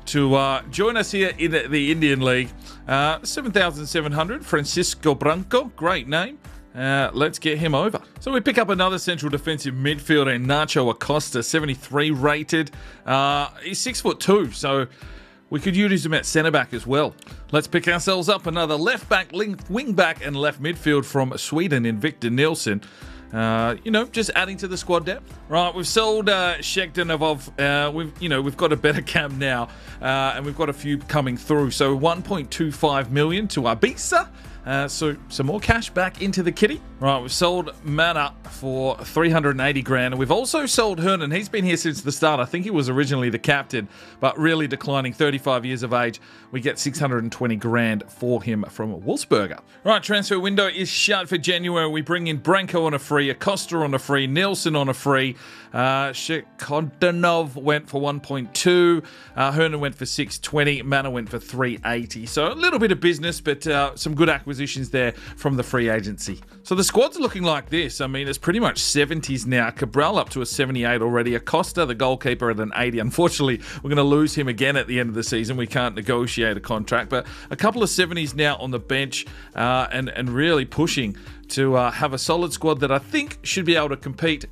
to join us here in the Indian League. 7,700, Francisco Branco, great name. Let's get him over. So we pick up another central defensive midfielder in Nacho Acosta, 73 rated. He's 6'2", so we could use him at centre-back as well. Let's pick ourselves up another left-back, wing-back and left midfield from Sweden in Victor Nilsson. Just adding to the squad depth. Right, we've sold Shekdanov. We've got a better cam now, and we've got a few coming through. So 1.25 million to Ibiza. So some more cash back into the kitty. Right, we've sold Mana for 380 grand. And we've also sold Hernan. He's been here since the start. I think he was originally the captain, but really declining, 35 years of age. We get 620 grand for him from Wolfsberger. Right, transfer window is shut for January. We bring in Branco on a free, Acosta on a free, Nielsen on a free. Shekdanov went for 1.2. Hernan went for 620. Mana went for 380. So a little bit of business, but some good acquisitions there from the free agency. So the squad's looking like this. I mean, it's pretty much 70s now. Cabral up to a 78 already. Acosta, the goalkeeper, at an 80. Unfortunately, we're going to lose him again at the end of the season. We can't negotiate a contract. But a couple of 70s now on the bench and really pushing to have a solid squad that I think should be able to compete,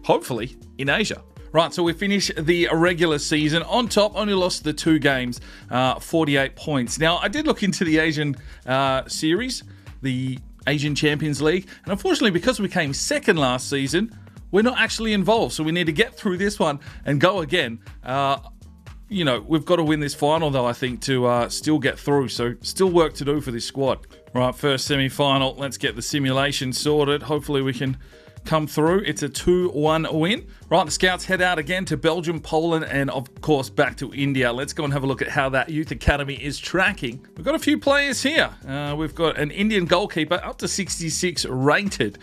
hopefully, in Asia. Right, so we finish the regular season on top, only lost the 2 games, 48 points. Now, I did look into the Asian series, the Asian Champions League, and unfortunately, because we came second last season, we're not actually involved. So we need to get through this one and go again. You know, we've got to win this final, though, I think, to still get through. So still work to do for this squad. Right, first semi-final. Let's get the simulation sorted. Hopefully we can come through. It's a 2-1 win. Right, the scouts head out again to Belgium, Poland, and of course back to India. Let's go and have a look at how that youth academy is tracking. We've got a few players here. We've got an Indian goalkeeper up to 66 rated,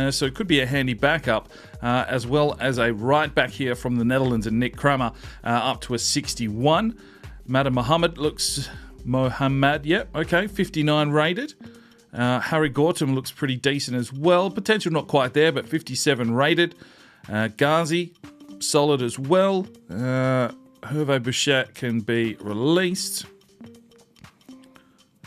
so it could be a handy backup, as well as a right back here from the Netherlands and Nick Kramer up to a 61. Madam Mohammed looks yep, okay, 59 rated. Harry Gortum looks pretty decent as well. Potential not quite there, but 57 rated. Ghazi, solid as well. Hervé Bouchet can be released.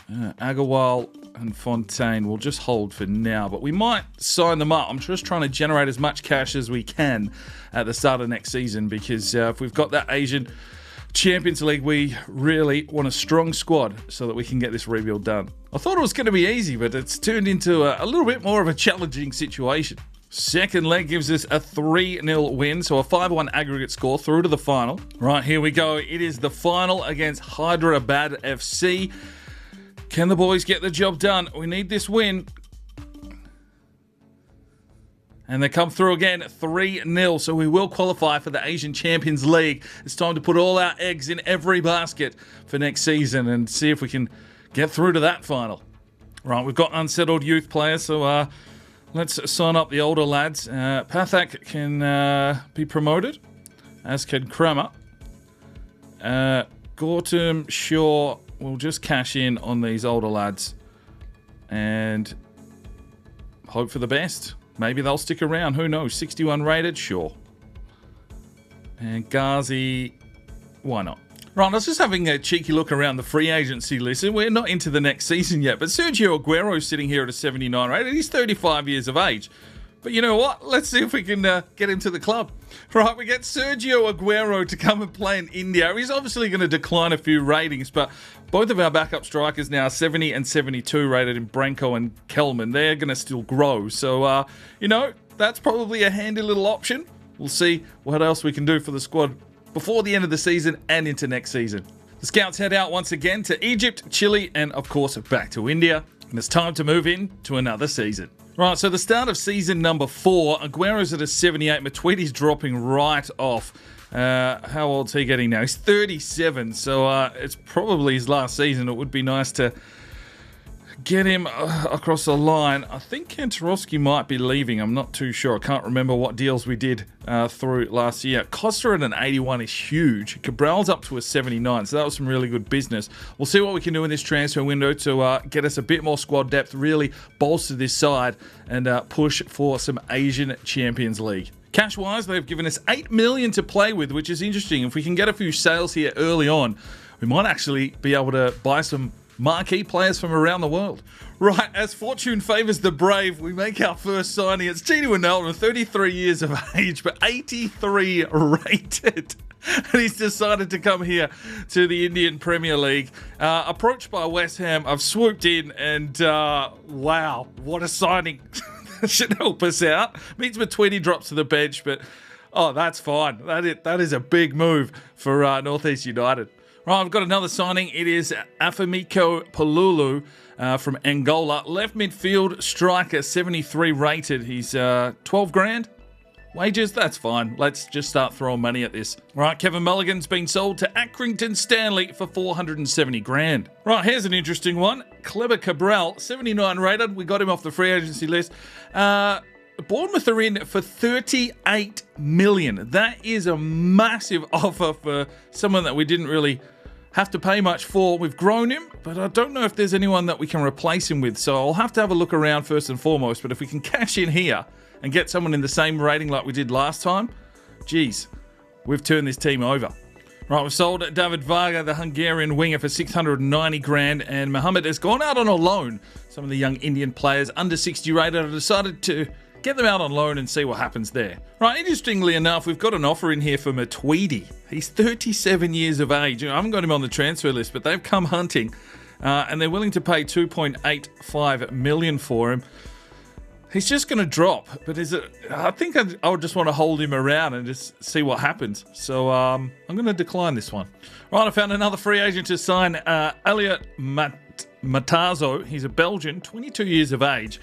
Agarwal and Fontaine will just hold for now, but we might sign them up. I'm just trying to generate as much cash as we can at the start of next season, because if we've got that Asian Champions League, we really want a strong squad so that we can get this rebuild done. I thought it was going to be easy, but it's turned into a little bit more of a challenging situation. Second leg gives us a 3-0 win, so a 5-1 aggregate score through to the final. Right, here we go. It is the final against Hyderabad FC. Can the boys get the job done? We need this win. And they come through again, 3-0, so we will qualify for the Asian Champions League. It's time to put all our eggs in every basket for next season and see if we can get through to that final. Right, we've got unsettled youth players, so let's sign up the older lads. Pathak can be promoted, as can Kramer. Gortum, Shaw will just cash in on these older lads and hope for the best. Maybe they'll stick around. Who knows? 61 rated? Sure. And Ghazi, why not? Right, I was just having a cheeky look around the free agency list. We're not into the next season yet, but Sergio Aguero is sitting here at a 79 rated. He's 35 years of age. But you know what? Let's see if we can get him to the club. Right, we get Sergio Aguero to come and play in India. He's obviously going to decline a few ratings, but both of our backup strikers now 70 and 72 rated in Branko and Kellman. They're going to still grow. So, you know, that's probably a handy little option. We'll see what else we can do for the squad before the end of the season and into next season. The scouts head out once again to Egypt, Chile, and of course back to India. And it's time to move in to another season. Right, so the start of season number 4, Aguero's at a 78. Matuidi's dropping right off. How old's he getting now? He's 37, so it's probably his last season. It would be nice to get him across the line. I think Kantarovski might be leaving. I'm not too sure. I can't remember what deals we did through last year. Costa at an 81 is huge. Cabral's up to a 79, so that was some really good business. We'll see what we can do in this transfer window to get us a bit more squad depth, really bolster this side and push for some Asian Champions League. Cash-wise, they've given us $8 million to play with, which is interesting. If we can get a few sales here early on, we might actually be able to buy some marquee players from around the world. Right, as fortune favours the brave, we make our first signing. It's Gini Wijnaldum, 33 years of age, but 83 rated. And he's decided to come here to the Indian Premier League. Approached by West Ham, I've swooped in and wow, what a signing. That should help us out. Means Matuidi drops to the bench, but oh, that's fine. That is a big move for NorthEast United. Right, I've got another signing. It is Afamiko Palulu from Angola. Left midfield striker, 73 rated. He's 12 grand. Wages, that's fine. Let's just start throwing money at this. Right, Kevin Mulligan's been sold to Accrington Stanley for 470 grand. Right, here's an interesting one. Kleber Cabral, 79 rated. We got him off the free agency list. Bournemouth are in for 38 million. That is a massive offer for someone that we didn't really have to pay much for. We've grown him, but I don't know if there's anyone that we can replace him with. So I'll have to have a look around first and foremost. But if we can cash in here and get someone in the same rating like we did last time, geez, we've turned this team over. Right, we've sold David Varga, the Hungarian winger, for 690 grand, and Mohammed has gone out on a loan. Some of the young Indian players under 60 rated have decided to get them out on loan and see what happens there. Right, interestingly enough, we've got an offer in here for Matuidi. He's 37 years of age. I haven't got him on the transfer list, but they've come hunting, and they're willing to pay 2.85 million for him. He's just going to drop, but I think I would just want to hold him around and just see what happens. So I'm going to decline this one. Right, I found another free agent to sign, Elliott Matazo. He's a Belgian, 22 years of age.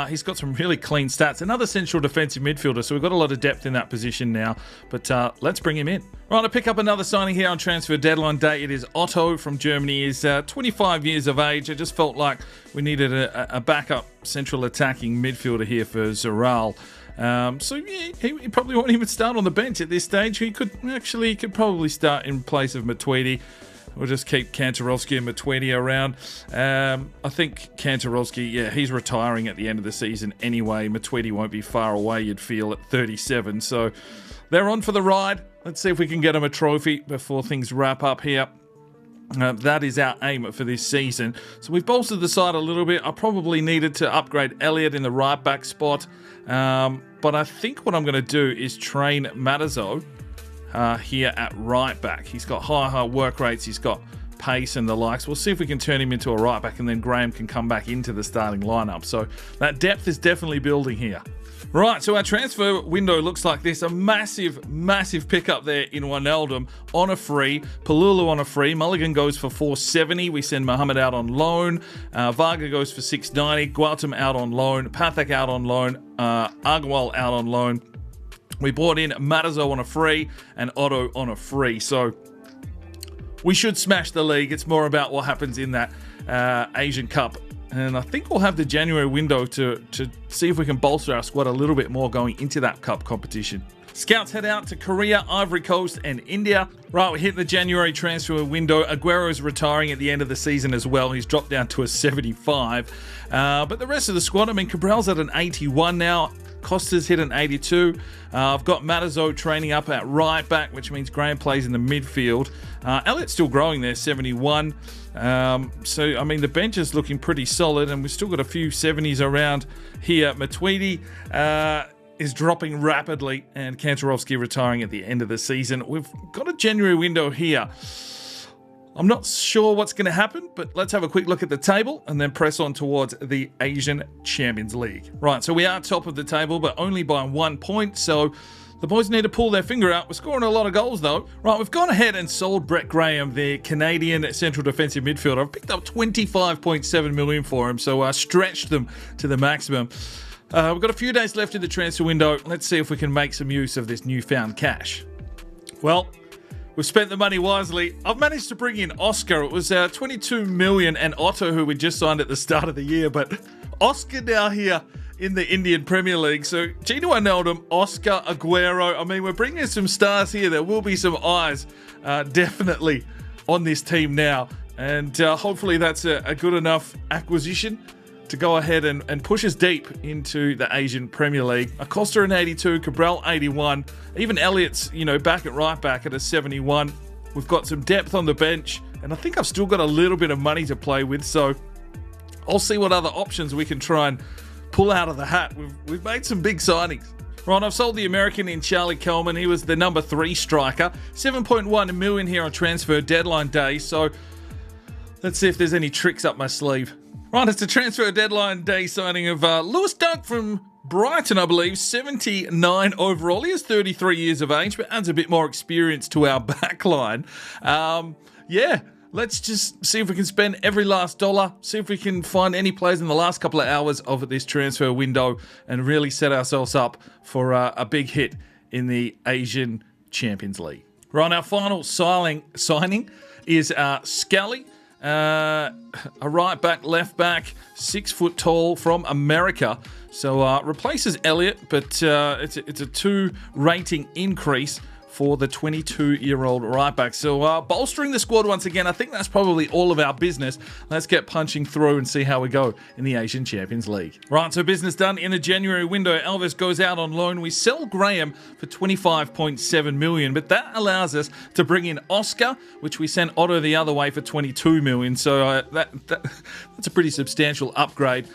He's got some really clean stats. Another central defensive midfielder, so we've got a lot of depth in that position now. But let's bring him in. Right, I pick up another signing here on transfer deadline day. It is Otto from Germany. He's 25 years of age. I just felt like we needed a backup central attacking midfielder here for Zaral. So yeah, he probably won't even start on the bench at this stage. He could probably start in place of Matuidi. We'll just keep Kantarovski and Matuidi around. I think Kantarovski, yeah, he's retiring at the end of the season anyway. Matuidi won't be far away, you'd feel, at 37. So they're on for the ride. Let's see if we can get them a trophy before things wrap up here. That is our aim for this season. So we've bolstered the side a little bit. I probably needed to upgrade Elliott in the right back spot. But I think what I'm going to do is train Matazo here at right back. He's got high work rates. He's got pace and the likes. We'll see if we can turn him into a right back, and then Graham can come back into the starting lineup. So that depth is definitely building here. Right, so our transfer window looks like this. A massive pickup there in Wijnaldum on a free. Palulu on a free. Mulligan goes for 470. We send Mohammed out on loan. Varga goes for 690. Guautam out on loan. Pathak out on loan. Agarwal out on loan. We brought in Matazo on a free and Otto on a free. So we should smash the league. It's more about what happens in that Asian Cup. And I think we'll have the January window to see if we can bolster our squad a little bit more going into that cup competition. Scouts head out to Korea, Ivory Coast, and India. Right, we're hitting the January transfer window. Aguero's retiring at the end of the season as well. He's dropped down to a 75. But the rest of the squad, I mean, Cabral's at an 81 now. Costa's hit an 82. I've got Matazo training up at right back, which means Graham plays in the midfield. Elliott's still growing there, 71. So, I mean, the bench is looking pretty solid, and we've still got a few 70s around here. Matuidi is dropping rapidly, and Kantarovski retiring at the end of the season. We've got a January window here. I'm not sure what's going to happen, but let's have a quick look at the table and then press on towards the Asian Champions League. Right, so we are top of the table, but only by 1 point, so the boys need to pull their finger out. We're scoring a lot of goals, though. Right, we've gone ahead and sold Brett Graham, the Canadian central defensive midfielder. I've picked up 25.7 million for him, so I stretched them to the maximum. We've got a few days left in the transfer window. Let's see if we can make some use of this newfound cash. Well, we've spent the money wisely. I've managed to bring in Oscar. It was 22 million, and Otto, who we just signed at the start of the year. But Oscar now here in the Indian Premier League. So Gino Wijnaldum, Oscar, Aguero. I mean, we're bringing some stars here. There will be some eyes definitely on this team now. And hopefully that's a good enough acquisition to go ahead and push us deep into the Asian Premier League. Acosta an 82, Cabral 81, even Elliott's, back at right back at a 71. We've got some depth on the bench, and I think I've still got a little bit of money to play with, so I'll see what other options we can try and pull out of the hat. We've made some big signings. Right, I've sold the American in Charlie Kellman. He was the number 3 striker. 7.1 million here on transfer deadline day, so let's see if there's any tricks up my sleeve. Right, it's a transfer deadline day signing of Lewis Dunk from Brighton, I believe, 79 overall. He is 33 years of age, but adds a bit more experience to our backline. Let's just see if we can spend every last dollar, see if we can find any players in the last couple of hours of this transfer window and really set ourselves up for a big hit in the Asian Champions League. Right, our final signing is Scally. A right back, left back, 6 foot tall from America. So replaces Elliott, but it's a 2 rating increase for the 22-year-old right back. So bolstering the squad once again. I think that's probably all of our business. Let's get punching through and see how we go in the Asian Champions League. Right, so business done in the January window. Alves goes out on loan. We sell Graham for 25.7 million, but that allows us to bring in Oscar, which we sent Otto the other way for 22 million. So that's a pretty substantial upgrade.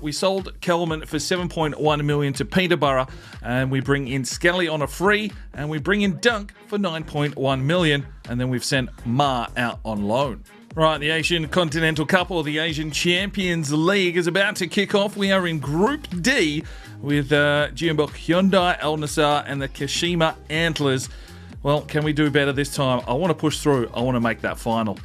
We sold Kellman for 7.1 million to Peterborough, and we bring in Skelly on a free, and we bring in Dunk for 9.1 million, and then we've sent Ma out on loan. Right, the Asian Continental Cup, or the Asian Champions League, is about to kick off. We are in Group D with Jeonbuk Hyundai, Al Nassr, and the Kashima Antlers. Well, can we do better this time? I want to push through. I want to make that final.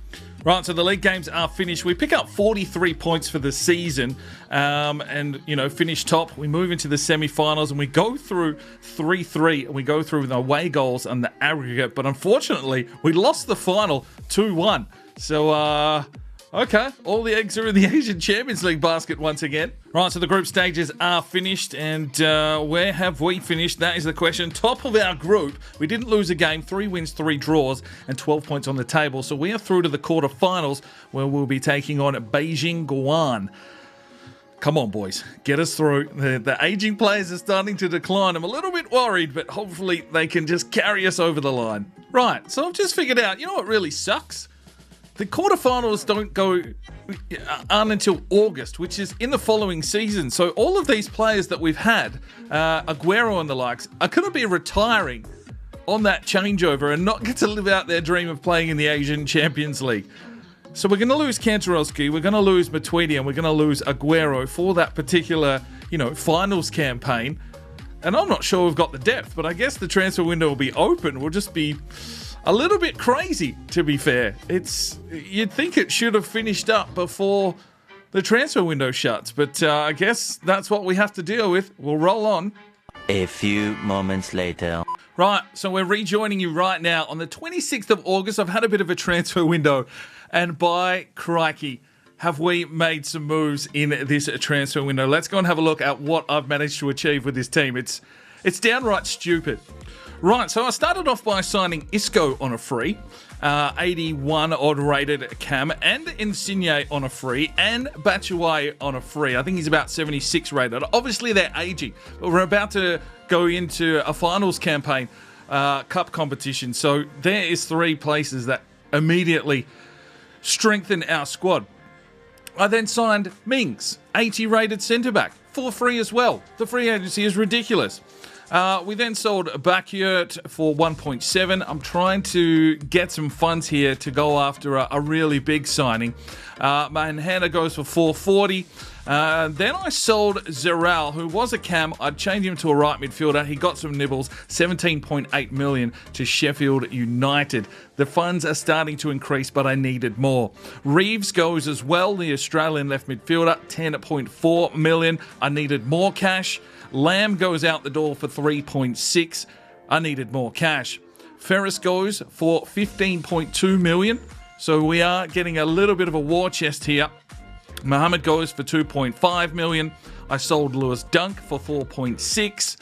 Right, so the league games are finished. We pick up 43 points for the season and, finish top. We move into the semi-finals and we go through 3-3. And we go through with away goals and the aggregate. But unfortunately, we lost the final 2-1. So, okay, all the eggs are in the Asian Champions League basket once again. Right, so the group stages are finished, and where have we finished? That is the question. Top of our group, we didn't lose a game, 3 wins, 3 draws, and 12 points on the table. So we are through to the quarterfinals, where we'll be taking on Beijing Guan. Come on, boys, get us through. The aging players are starting to decline. I'm a little bit worried, but hopefully they can just carry us over the line. Right, so I've just figured out, you know what really sucks? The quarterfinals aren't until August, which is in the following season. So all of these players that we've had, Aguero and the likes, are going to be retiring on that changeover and not get to live out their dream of playing in the Asian Champions League. So we're going to lose Kantarowski, we're going to lose Matuidi, and we're going to lose Aguero for that particular, finals campaign. And I'm not sure we've got the depth, but I guess the transfer window will be open. We'll just be a little bit crazy, to be fair. You'd think it should have finished up before the transfer window shuts, but I guess that's what we have to deal with. We'll roll on. A few moments later. Right, so we're rejoining you right now on the 26th of August. I've had a bit of a transfer window, and by crikey, have we made some moves in this transfer window. Let's go and have a look at what I've managed to achieve with this team. It's downright stupid. Right, so I started off by signing Isco on a free, 81 odd rated Cam, and Insigne on a free, and Batshuayi on a free. I think he's about 76 rated. Obviously, they're aging, but we're about to go into a finals campaign, cup competition. So there is 3 places that immediately strengthen our squad. I then signed Mings, 80 rated centre-back, for free as well. The free agency is ridiculous. We then sold Bakyurt for 1.7. I'm trying to get some funds here to go after a really big signing. Manhana goes for 440. Then I sold Zeral, who was a cam. I'd changed him to a right midfielder. He got some nibbles, 17.8 million to Sheffield United. The funds are starting to increase, but I needed more. Reeves goes as well, the Australian left midfielder, 10.4 million. I needed more cash. Lamb goes out the door for 3.6. I needed more cash. Ferris goes for 15.2 million. So we are getting a little bit of a war chest here. Mohammed goes for 2.5 million. I sold Lewis Dunk for 4.6.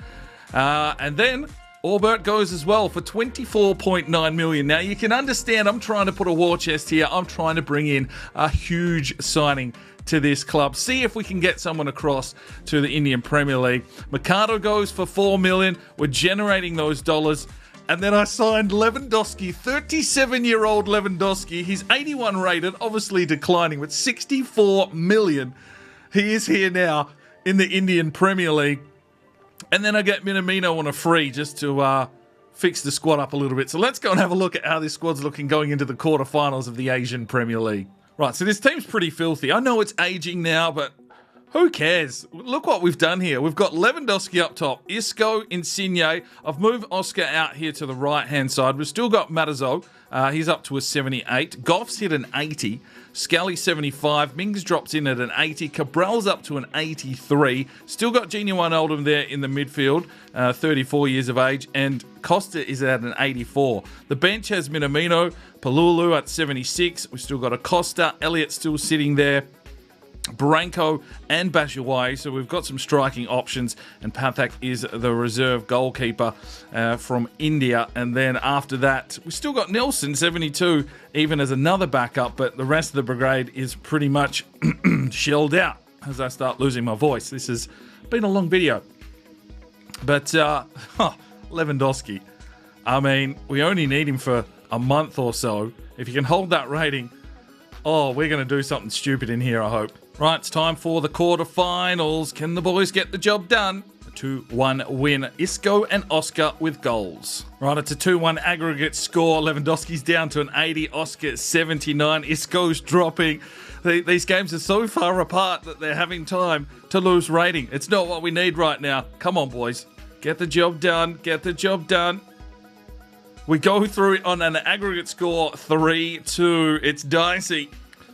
And then Orbert goes as well for 24.9 million. Now you can understand I'm trying to put a war chest here. I'm trying to bring in a huge signing to this club. See if we can get someone across to the Indian Premier League. Mercado goes for 4 million. We're generating those dollars. And then I signed Lewandowski, 37-year-old Lewandowski. He's 81 rated, obviously declining, with 64 million. He is here now in the Indian Premier League. And then I get Minamino on a free just to fix the squad up a little bit. So let's go and have a look at how this squad's looking going into the quarterfinals of the Asian Premier League. Right, so this team's pretty filthy. I know it's aging now, but who cares? Look what we've done here. We've got Lewandowski up top, Isco, Insigne. I've moved Oscar out here to the right-hand side. We've still got Matazo. He's up to a 78. Goff's hit an 80. Scally 75. Mings drops in at an 80. Cabral's up to an 83. Still got Gino Wijnaldum there in the midfield, 34 years of age. And Costa is at an 84. The bench has Minamino, Palulu at 76. We've still got Acosta. Elliott still sitting there. Branko and Batshuayi, so we've got some striking options, and Pathak is the reserve goalkeeper from India. And then after that, we still got Nelson, 72, even as another backup, but the rest of the brigade is pretty much shelled out as I start losing my voice. This has been a long video. But Lewandowski, I mean, we only need him for a month or so. If you can hold that rating, oh, we're going to do something stupid in here, I hope. Right, it's time for the quarterfinals. Can the boys get the job done? A 2-1 win. Isco and Oscar with goals. Right, it's a 2-1 aggregate score. Lewandowski's down to an 80. Oscar 79. Isco's dropping. These games are so far apart that they're having time to lose rating. It's not what we need right now. Come on, boys. Get the job done. Get the job done. We go through it on an aggregate score 3-2. It's dicey.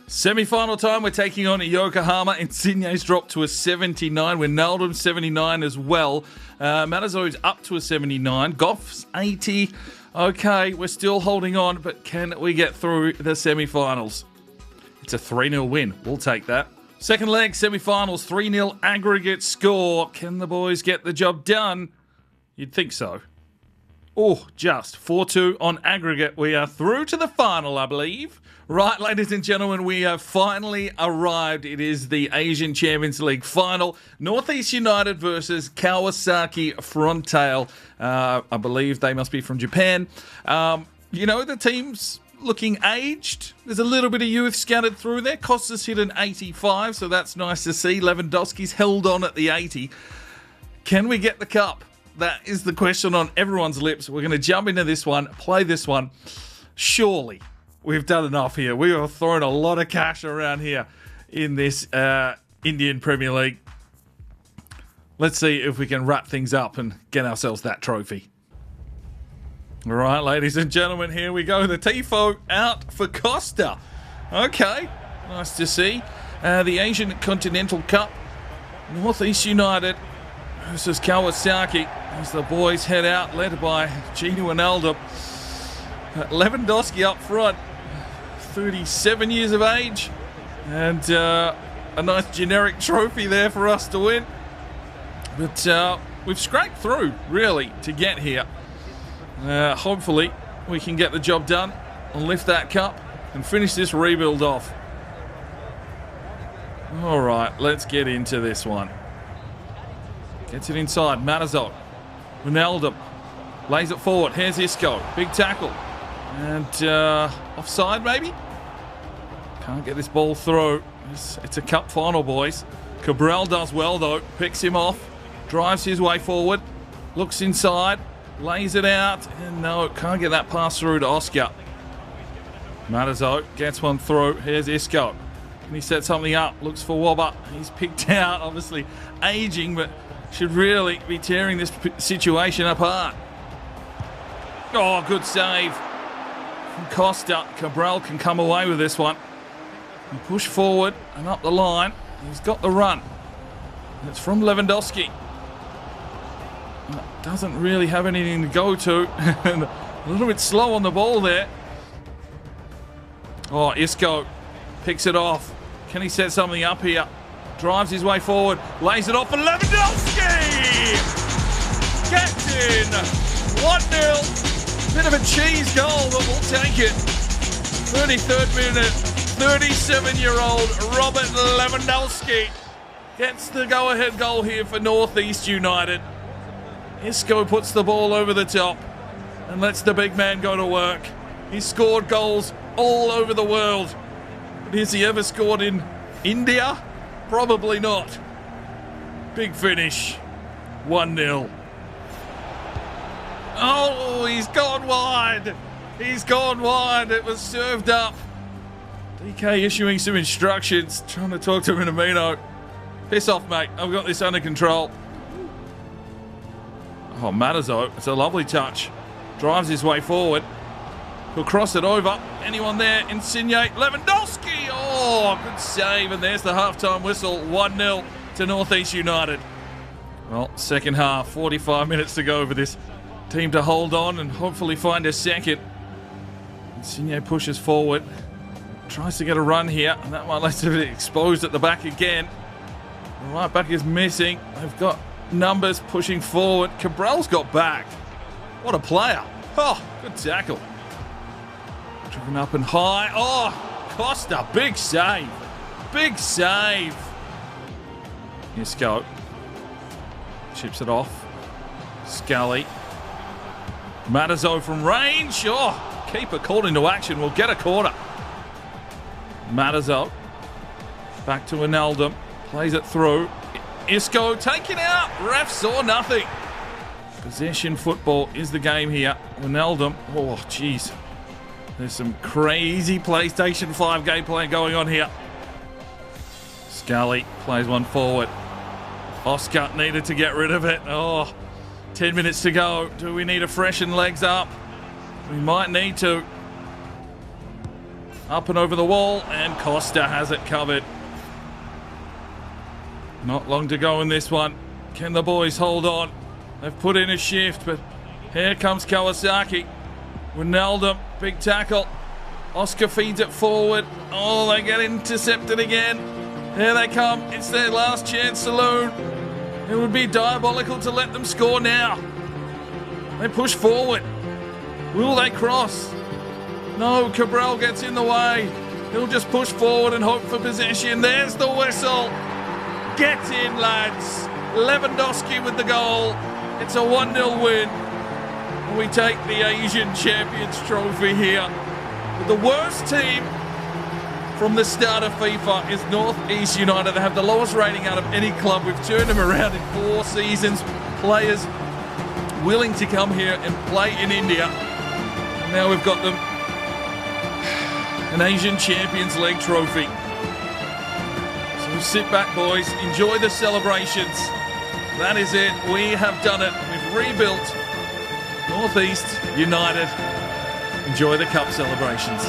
Semi-final time, we're taking on Yokohama. Insigne's dropped to a 79. Wijnaldum 79 as well. Matazo's up to a 79. Goff's 80. Okay, we're still holding on, but can we get through the semi-finals? It's a 3-0 win. We'll take that. Second leg, semi-finals, 3-0 aggregate score. Can the boys get the job done? You'd think so. Oh, just 4-2 on aggregate. We are through to the final, I believe. Right, ladies and gentlemen, we have finally arrived. It is the Asian Champions League final. NorthEast United versus Kawasaki Frontale. I believe they must be from Japan. You know, the team's looking aged. There's a little bit of youth scattered through there. Costas hit an 85, so that's nice to see. Lewandowski's held on at the 80. Can we get the cup? That is the question on everyone's lips. We're going to jump into this one, play this one. Surely we've done enough here. We are throwing a lot of cash around here in this Indian Premier League. Let's see if we can wrap things up and get ourselves that trophy. All right, ladies and gentlemen, here we go. The Tifo out for Costa. Okay, nice to see. The Asian Continental Cup, NorthEast United versus Kawasaki, as the boys head out, led by Gino Wijnaldum. Lewandowski up front, 37 years of age, and a nice generic trophy there for us to win. But we've scraped through, really, to get here. Hopefully, we can get the job done and lift that cup and finish this rebuild off. All right, let's get into this one. Gets it inside. Matazo. Wijnaldum. Lays it forward. Here's Isco. Big tackle. And offside, maybe? Can't get this ball through. It's a cup final, boys. Cabral does well, though. Picks him off. Drives his way forward. Looks inside. Lays it out. And no, can't get that pass through to Oscar. Matazo gets one through. Here's Isco. And he sets something up. Looks for Wobber. He's picked out, obviously aging, but should really be tearing this situation apart. Oh, good save from Costa. Cabral can come away with this one. And push forward and up the line. He's got the run. It's from Lewandowski. Doesn't really have anything to go to. And a little bit slow on the ball there. Oh, Isco picks it off. Can he set something up here? Drives his way forward, lays it off for Lewandowski! Gets in! 1-0. Bit of a cheese goal, but we'll take it. 33rd minute, 37-year-old Robert Lewandowski gets the go-ahead goal here for NorthEast United. Isco puts the ball over the top and lets the big man go to work. He's scored goals all over the world. But has he ever scored in India? Probably not. Big finish. 1-0. Oh, he's gone wide. He's gone wide. It was served up. DK issuing some instructions. Trying to talk to Minamino. Piss off, mate. I've got this under control. Oh, Matazo. It's a lovely touch. Drives his way forward. He'll cross it over. Anyone there? Insigne. Lewandowski. Oh, good save. And there's the halftime whistle. 1-0 to NorthEast United. Well, second half. 45 minutes to go for this team to hold on and hopefully find a second. Insigne pushes forward. tries to get a run here, and that one lets it exposed at the back again. The right back is missing. They've got numbers pushing forward. Cabral's got back. What a player. Oh, good tackle. Driven up and high. Oh, Costa, big save. Big save. Isco chips it off. Scully. Matazo from range. Oh, keeper called into action. We'll get a corner. Matazo. Back to Wijnaldum. Plays it through. Isco taken out. Ref saw nothing. Possession football is the game here. Wijnaldum. Oh, jeez. There's some crazy PlayStation 5 gameplay going on here. Scully plays one forward. Oscar needed to get rid of it. Oh, 10 minutes to go. Do we need to freshen legs up? We might need to. Up and over the wall, and Costa has it covered. Not long to go in this one. Can the boys hold on? They've put in a shift, but here comes Kawasaki. Wijnaldum, big tackle. Oscar feeds it forward. Oh, they get intercepted again. Here they come. It's their last chance saloon. It would be diabolical to let them score now. They push forward. Will they cross? No, Cabral gets in the way. He'll just push forward and hope for possession. There's the whistle. Get in, lads. Lewandowski with the goal. It's a 1-0 win. And we take the Asian Champions Trophy here. But the worst team from the start of FIFA is NorthEast United. They have the lowest rating out of any club. We've turned them around in 4 seasons. Players willing to come here and play in India. And now we've got them an Asian Champions League trophy. So sit back, boys. Enjoy the celebrations. That is it. We have done it. We've rebuilt NorthEast United. Enjoy the cup celebrations.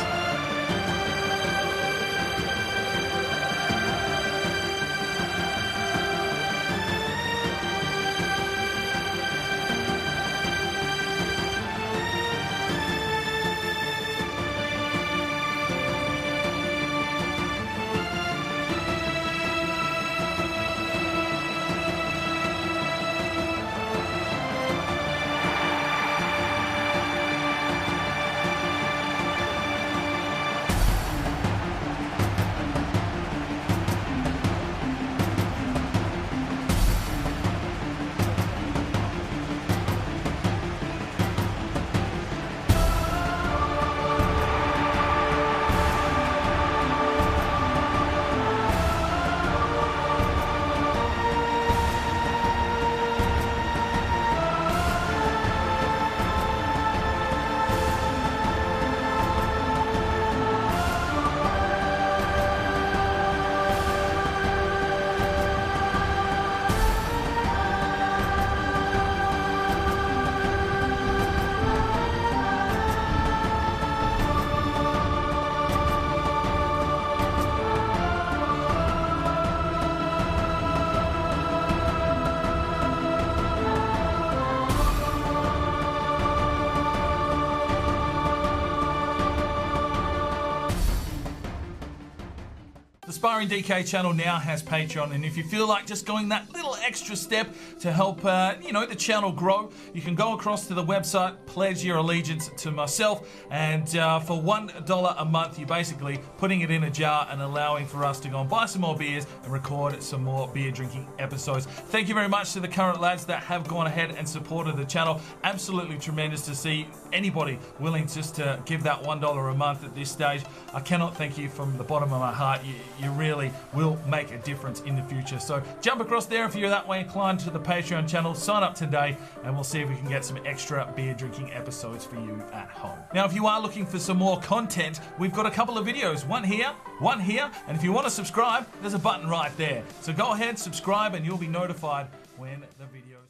The Sparring DK channel now has Patreon, and if you feel like just going that little extra step to help, the channel grow, you can go across to the website, pledge your allegiance to myself, and for $1 a month, you're basically putting it in a jar and allowing for us to go and buy some more beers and record some more beer drinking episodes. Thank you very much to the current lads that have gone ahead and supported the channel. Absolutely tremendous to see anybody willing just to give that $1 a month at this stage. I cannot thank you from the bottom of my heart. You really will make a difference in the future. So jump across there if you're that way inclined to the Patreon channel. Sign up today and we'll see if we can get some extra beer drinking episodes for you at home. Now, if you are looking for some more content, we've got a couple of videos. One here, and if you want to subscribe, there's a button right there. So go ahead, subscribe, and you'll be notified when the videos